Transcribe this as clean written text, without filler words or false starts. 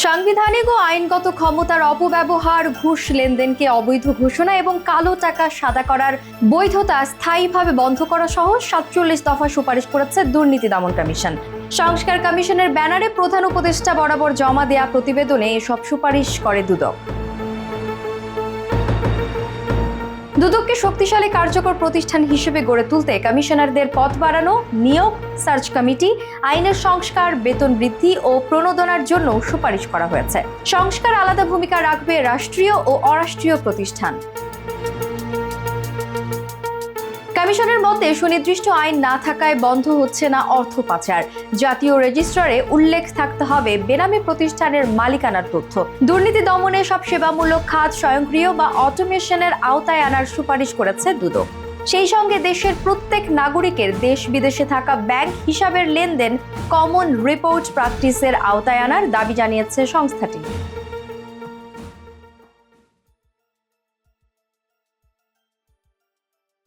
সাংবিধানিক ও আইনগত ক্ষমতার অপব্যবহার, ঘুষ লেনদেনকে অবৈধ ঘোষণা এবং কালো টাকা সাদা করার বৈধতা স্থায়ীভাবে বন্ধ করা সহ ৪৭ দফা সুপারিশ করেছে দুর্নীতি দমন কমিশন। সংস্কার কমিশনের ব্যানারে প্রধান উপদেষ্টা বরাবর জমা দেয়া প্রতিবেদনে এসব সুপারিশ করে দুদক। দুদককে শক্তিশালী কার্যকর প্রতিষ্ঠান হিসেবে গড়ে তুলতে কমিশনারদের পদ বাড়ানো, নিয়োগ, সার্চ কমিটি, আইনের সংস্কার, বেতন বৃদ্ধি ও প্রণোদনার জন্য সুপারিশ করা হয়েছে। সংস্কার আলাদা ভূমিকা রাখবে রাষ্ট্রীয় ও অরাষ্ট্রীয় প্রতিষ্ঠান। কমিশনের মতে সুনির্দিষ্ট আইন না থাকায় বন্ধ হচ্ছে না অর্থ পাচার। জাতীয় রেজিস্ট্রারে উল্লেখ থাকতে হবে বেনামী প্রতিষ্ঠানের মালিকানার তথ্য। দুর্নীতি দমনে সব সেবামূলক খাত স্বয়ংক্রিয় বা অটোমেশনের আওতায় আনার সুপারিশ করেছে দুদক। সেই সঙ্গে দেশের প্রত্যেক নাগরিকের দেশ বিদেশে থাকা ব্যাংক হিসাবের লেনদেন কমন রিপোর্ট প্র্যাকটিসের আওতায় আনার দাবি জানিয়েছে সংস্থাটি।